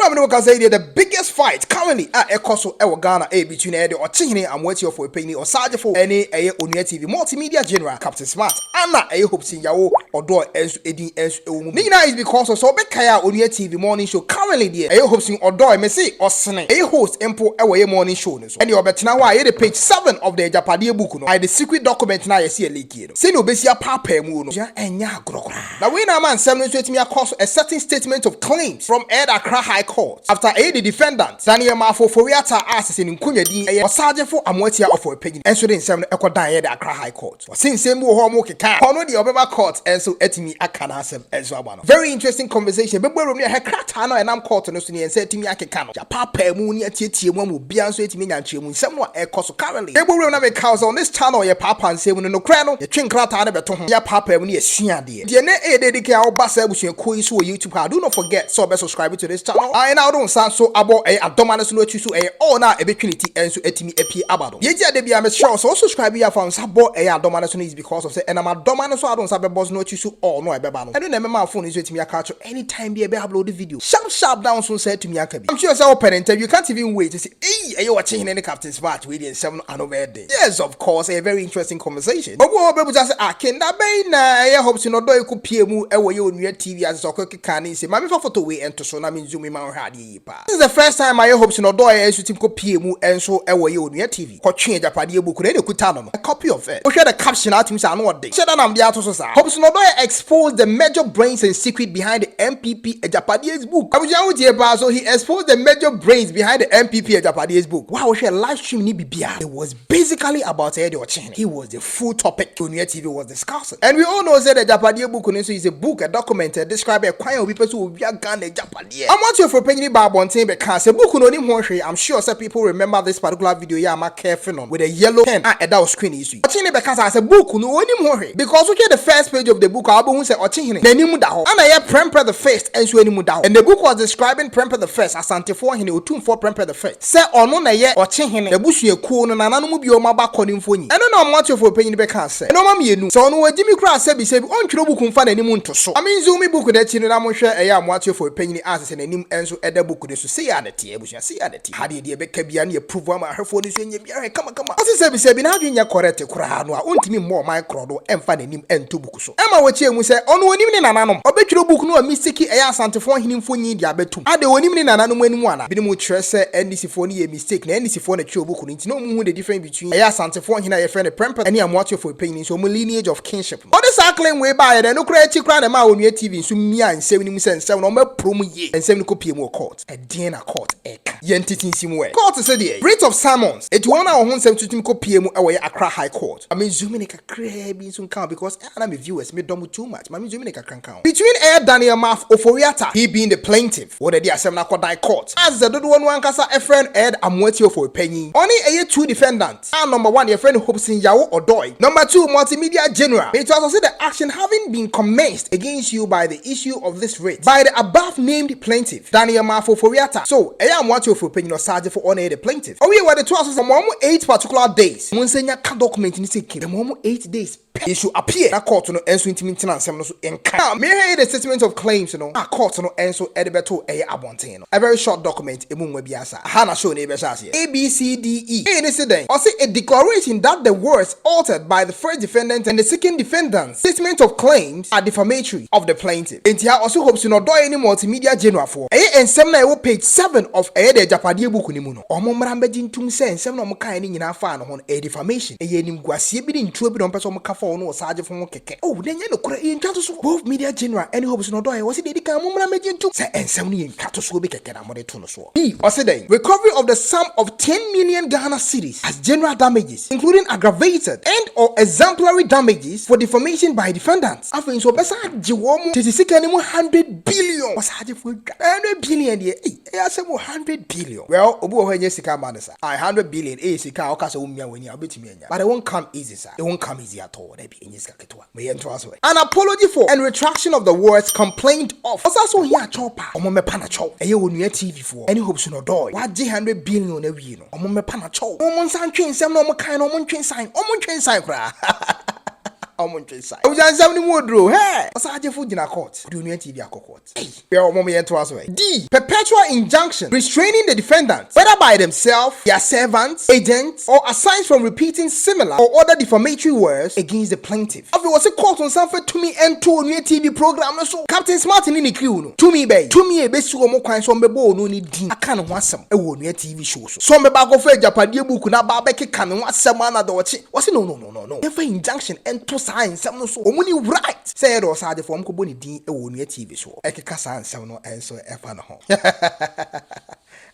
I'm going to say the biggest fight currently at Ekoso Ewo Ghana between the Okyehene Amoatia Oforipanin Osagyefo and Onua TV multimedia general Captain Smart and Hopeson Odoi Edi Nina is because of so Bekaya Onua TV morning show currently there Hopeson Odoi me say Osene host Empo Ewo morning show no so and you betina why the page 7 of the Agyapadie book no the secret document na you see a leak here say no besia papa mu no ya enya grokra na we na man sem no so etimi akọ a certain statement of claims from Accra High Court after the defendant Daniel Oforiata asked in Nkunyadin Osagyefo Amoatia Oforipanin and so den sem no ekodan the Accra High Court since same ho mo keka ono the obeba court and so etimi akana asem enso abano very interesting conversation be borom ne hekrata no enam court no so ne ense etimi akeka no ya papa mu ne atietie mu amu bia so etimi nyanche mu nsem no ekoso currently be borom na be cause on this channel ye papa nsem no kra no ye twenkrata na beto ho ya papa mu ne asuade de ne dedike a obasa abusuan koyi so YouTube. Do not forget so be subscribe to this channel. I now don't sound so about adomane so no so all na ebetwinity enso etimi apie abado ye dia de bia me sure so subscribe here for sabo adomane so is because of say and am adomane so adon sabe boss no so all no ebeba no eno na me ma phone so etimi aka anytime be upload the video sharp down so say to me aka bi I'm sure say open interview you can't even wait to see hey Okyehene and Captain Smart we dey 7 another day. Yes, of course, a very interesting conversation. But we be just akenda be na Hopeson Odoi ku pie mu ewo ye Onua TV as so kekane say mami fa photo we ento so na me zoom ma hwa de yi pa. This is the first time I Hopeson Odoi as team ko pie mu enso ewo ye Onua TV. Ko twe Agyapadie book na kuta no. A copy of it. We share the caption out him say no dey. Share that am dey ato so sa. Hopeson Odoi exposed the major brains and secret behind the MPP Agyapadie's book. Abuja wo ba so he exposed the major brains behind the MPP Agyapadie's book. Wow, we share live stream ni bibia. It was basically about the Okyehene. He was the full topic Onua TV was discussing. And we all know that the Agyapadie book is a book, a document describing a quiet of people who be a Ghana Agyapadie. Amoatia Oforipanin Babontin because a book no ni ho hwe. I'm sure some people remember this particular video yeah ma careful on with a yellow pen at that screen issue. Okyehene because as a book no ni ho hwe because we get the first page of the book abo hu say Okyehene nanimu da ho. And I Prempeh the first and so animu da ho. And the book was describing Prempeh the first asantefo hene otumfo Prempeh the first. Say ono na ye Okyehene ebusuakuo no nananu bi o ma ba koni mfonyi. Eno na Amoatia Oforipanin be kan say. Eno ma mienu. So ono wagimi kra se bi ontwero book mfa nanimu nto so. Ami nzumi book da chi no na mo hwe Amoatia Oforipanin as se nanim enso eda book de so say ya dete ebusua say ya dete. Hade de be ka bia na approve ama ahwefo ni so nya bia kama. Ase se bi na adwenya correct kra no a ontimi mo micro do emfa nanim ento book so. Ema wachi emu say ono onim ni nananom. Obetwero book no a mistake asantefo hene mfonyi dia betum. Ade onim ni nananom animu ana. Bi mu twere se NDC4 ni ye mistake na NDC4 na twero book no nti no mu hu the difference between asantefo hene ye friend Prempeh and Amoatia Oforipanin so mo lineage of kinship. All this claim we buy no kra echi kra na ma Onua TV so mia nsem ni mu se nsem no ma prom ye nsem ni kopie mu court e den na court eka ye ntiti we court say the writ of summons it one ho nsem tutum kopie mu e we Accra High Court. I mean zoom in kakra bi so kan because na me viewers me dom too much. I mean zoom in kakra kan between Daniel Oforiata he being the plaintiff what the asem na kodai court as the dodo one kasa a friend Amoatia Oforipanin only two defendants and number 1 your friend Hopeson Odoi, number 2 multimedia general. It also said the action having been commenced against you by the issue of this writ by the above named plaintiff Daniel Oforiata. So Amoatia Oforipanin Osagyefo on the plaintiff. Oh, we were the 12 from 8 particular days. Monsignor can document in the 8 days. Issue appear na court no enso intimate na nsem no so enka me hear the statement of claims no a court no enso edebeto abonten no a very short document emu nwa biasa ha na show na ebe shase ABCDE incident or say a declaration that the words altered by the first defendant and the second defendant's statement of claims are defamatory of the plaintiff. Entia also Hopeson Odoi any multimedia general for ensem na e page 7 of the Agyapadie book ni mu no omo mra mbedintum se ensem na omo kan ni nyina fa no ho a defamation e yenim guasie bi ni ntuo bi no pese omo kafa no Osagyefo mo keke oh den ye no kora e ntwato so both media general any Hopeson Odoi was dey kan mo mra mbedintum se ensem no ye ntwato so bi keke na mo de to no so b or say den recovery of the sum of 10 million Ghana cedis as general damages including aggravated and or exemplary damages for defamation by defendants. After so besa jiwomo tesisika ni 100 billion. Osagyefo 100 billion dey I say 100 billion. Well, obu ho anya sika man sir. 100 billion sika o kasa umia weni obetimi anya. But it won't come easy sir. It won't come easy at all. There be anya sika ketwa. Me ento aso. An apology for and retraction of the words complained of. Osaso here chopa. Omo me pa na chow. Eye Onua TV for. Any Hopeson Odoi. Wa 100 billion na wi no. Omo me pa na chow. Omo nsan twen nsem na omo kan na omo ntwen san. Omo ntwen san kra. omonche sai ojansam ni modro he Osagyefo gina court do Onua TV court we o mom yento aso D perpetual injunction restraining the defendants whether by themselves, their servants, agents, or assigned from repeating similar or other defamatory words against the plaintiff. If it was a court on something to me and to Onua TV program, so Captain Smart in the crew, to me, bay, to me, a best to more kind some bebo no need I can't want some a Onua TV shows. Some back of Agyapadie book na barbecue can want some man at the watch. Was it no. Never injunction and to sign some no so only right. Say it was hard for Mkoboni D a Onua TV show. Ekasa and some no answer ever no.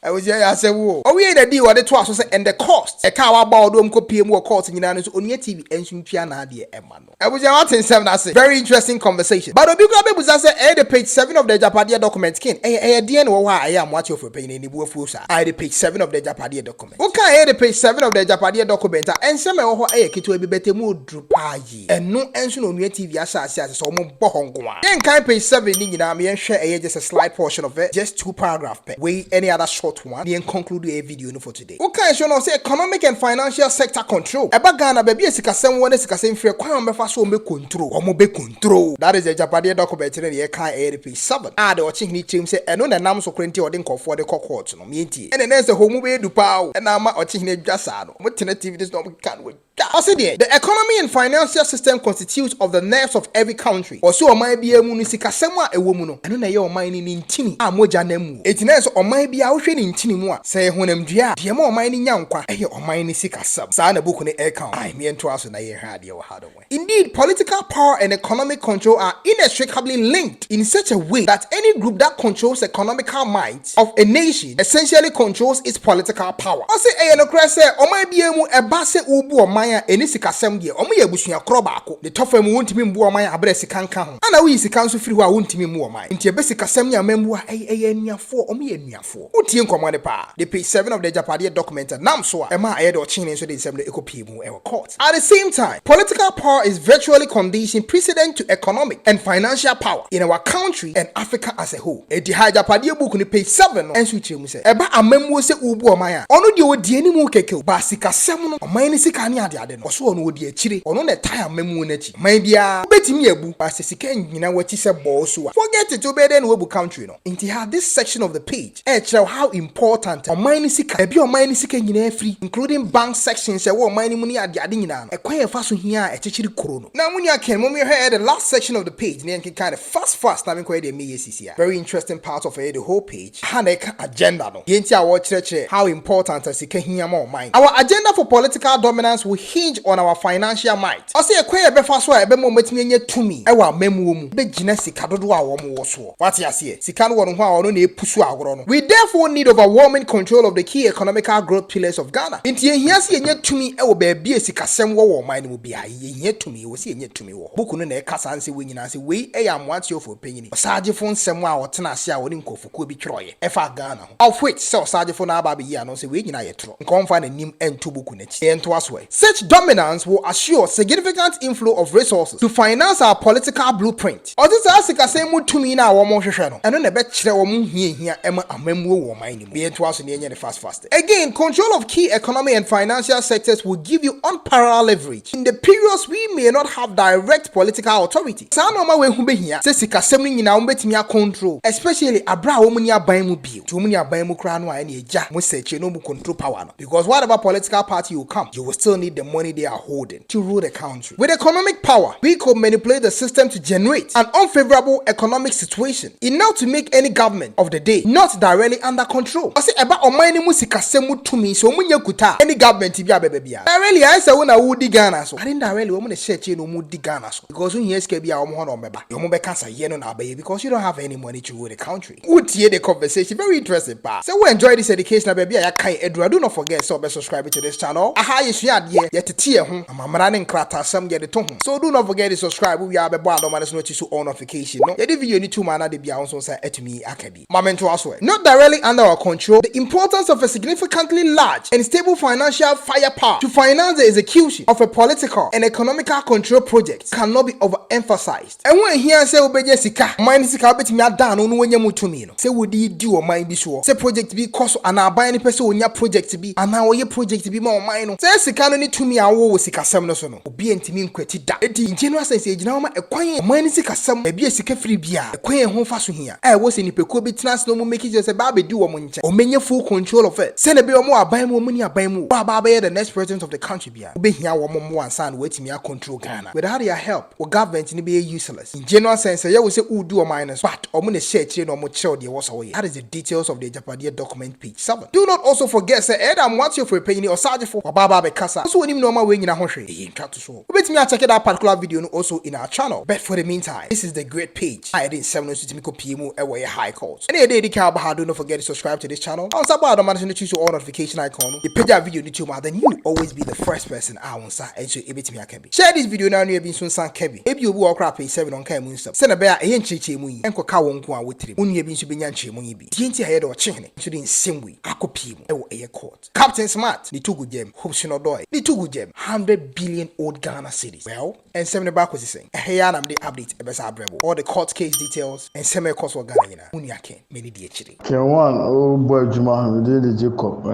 I was here, I said, whoa. Oh, we ain't a deal what it was, and the cost. A car about them copy more costs in United Onua TV and Shimpiana, dear Emmanuel. I was here 7. I said, very interesting conversation. But the big was I the page 7 of the Agyapadie document. King, DN or why I am Amoatia Oforipanin in the Buafusa. I the page 7 of the Agyapadie document. Okay, the page 7 of the Agyapadie document. And some of our air kit will be better mood drupaji. And no answer Onua TV as so more bohongwa. Then kind page 7 in Yami share just a slight portion of it, just 2 paragraphs. Way any other short one, then conclude a video for today. Okay, so now say economic and financial sector control. Eba Ghana baby sikasem one sikasem free kwan be fa so me control. Omo be control. That is the Agyapadie document in the kan page 7. The Okyehene team say eno na nam so kwenti ode nkofo de court no me ntie. And then say homu be du pa o. Na ma Okyehene dwasa no. Mo tena this no can we. Also there, the economy and financial system constitutes of the nerves of every country. Also, oman bi emu ni sikasem a ewo mu no. Eno na ye oman ni ntini a moja na mu. Etina so oman bi a wo hwe ni ntini mu a say honam dua de ma oman ni nyankwa eye oman ni sikasem. Sa na book ni account. Ai me ento aso na ye ha de wo ha do. Indeed, political power and economic control are inextricably linked in such a way that any group that controls economical might of a nation essentially controls its political power. I say no cry say oman bi emu eba se ubu oman eni sikasem de omo ye busua kro baako de tofa mu wontimi mbu oman abre sikanka ho ana wi sikan so firi ho a wontimi mu oman nti ebe sikasem nya mambu a eniafo omo ye eniafo utie nkomo ne pa the page 7 of the Agyapadie document nam so a ema aye de Okyehene so de nsem de ekopie mu e court. At the same time, political power is virtually conditioned precedent to economic and financial power in our country and Africa as a whole. E di Agyapadie book ni page 7 no enso chemu se eba amammu se ubu oman a ono de odi ani mu keke ba sikasem no oman ni sika ni ade no so ono odi akire ono na tire amammu na chi man bia betimi abu ba se sika nyina wati se bo so a forget it obede no webu country no inti have this section of the page show how important oman ni sika ebi oman ni sika nyina free including bank sections e wo oman ni mu ni ade nyina no ekwan e fa so hia a echechiri kuro no na munya ken mo me hear the last section of the page na kind of fast na me kwa dey me yesisi very interesting part of the whole page haneka agenda no yenti a wo chire how important sika hia ma oman our agenda for political dominance will hinge on our financial might. I say ekwe ebe fa so ebe mo metimi enye tumi e wa mamu mu be gina sika dodo a wo mo wo so. What you say? Sika no won ho a ono na epusu agoro no. We therefore need overwhelming control of the key economical growth pillars of Ghana. Nti ehia se enye tumi e wo ba bia sikasem wo wo man no bia ehia tumi wo se enye tumi wo. Book no na e kasa nse we nyina se we e ya Amoatia Oforipanin. Osagyefo nsem a wo tena ase a wo ni nkofuko bi twoye e fa Ghana ho. Of which so Osagyefo na aba be yi ano se we nyina ye tro. Nkonfa na nim ento book na chi. Ento aso e. Such dominance will assure significant inflow of resources to finance our political blueprint. Otisa sikasem mu tumi na wo mo hwehwe no. Eno na be kire wo mu hia ema amammu wo man ni mu. Be ento aso na enye ne fast. Again, control of key economic and financial sectors will give you unparalleled leverage in the periods we may not have direct political authority. Sa no ma we hu be hia se sikasem ni nyina wo betimi a control, especially abra wo mu ni aban mu bio. Tu mu ni aban mu kra no a na eja mo search no mu control power no. Because whatever political party you come, you will still need the money they are holding to rule the country. With economic power, we could manipulate the system to generate an unfavorable economic situation enough to make any government of the day not directly under control. I say eba oman ni mu sikasem mu tumi so mu nyakuta any government bi abebia. Directly I say wona wo di Ghana so. I didn't directly wo mu na search no mu di Ghana so. Because when yes ke bia wo mo ho no meba. Yo mo be cancer ye no na abaye because you don't have any money to rule the country. Utie the conversation very interesting pa. So we enjoy this education abebia ya kan edu. Do not forget so be subscribe to this channel. Aha yesu ade ye tete ho amamra ne nkrata sam ge de to ho. So do not forget to subscribe. We are be bo adomanes no so on notification no. Ye the video ni too man na de bia won so say etumi akabi. Mamento aso. Not directly under our control, the importance of a significantly large and stable financial firepower to finance the execution of a political and economical control project cannot be overemphasized. And when here say obeje sika, mind sika betimi adan no wanya mutumi no. Say wodi di o mind bi so. Say project bi cost ana aban ni pese onya project bi ana oye project bi ma o mind no. Say sika no ni tumi awo sikasɛm no so no obi entimi nkwati da edi general sense ejina ma ekwan ɔman ni sikasɛm ebi sika free bia ekwan ho fa so hia wo se nipekuo bi tena no mu make it say ba be di wo mo nche omenye full control of it se na be omo aban mu ni aban mu ba be the next president of the country bia obe hia wo mo ansa na watimi a control Ghana without their help or government ni be useless in general sense we say udu o minus but omo na share kire no mo kire de wo so we that is the details of the Agyapadie document page 7. Do not also forget say Amoatia Oforipanin Osagyefo ba be kasa so onim no ma we nyina ho hwe e ntwa to so obetimi a check that particular video no also in our channel. But for the meantime, this is the great page I did 7 no to me copy mu e we high court any day do not forget to subscribe to this channel on support the man choose all notification icon the page that video to then you always be the first person I want say and so ebetimi akabi share this video now you be so san kebi ebi obi Accra page 7 on K1ng Ghana se na be a enchiche mu yi enko ka won ko a wotiri unu ebi nso benya nche mu yi bi tienti aye do Okyehene so the same way akopi mu e wo eye court Captain Smart the two good gem Hopeson Odoi the two good gem 100 billion old Ghana cedis well and 7 back was saying hey I'm the update ebesa abrebo all the court case details and semi cost of Ghana nyina unu ake many di achiri K1 boy Juma we did the Jacob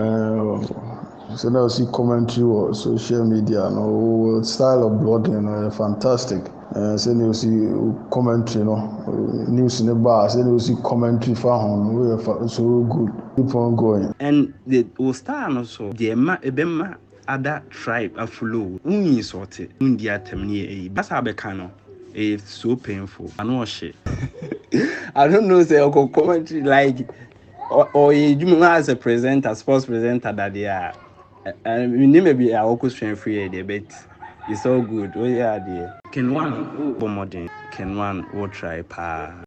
so now see commentary or social media no style of blogging fantastic say you see commentary news in the bar say you see commentary for home so good keep on going and the star also the ebema other tribe aflow unyi sorted India temni that's how becano it's so painful I know shit I don't know say commentary like or you as a presenter sports presenter that they are and maybe I will question free there but it's all good oh yeah the K1 modern K1 will try pa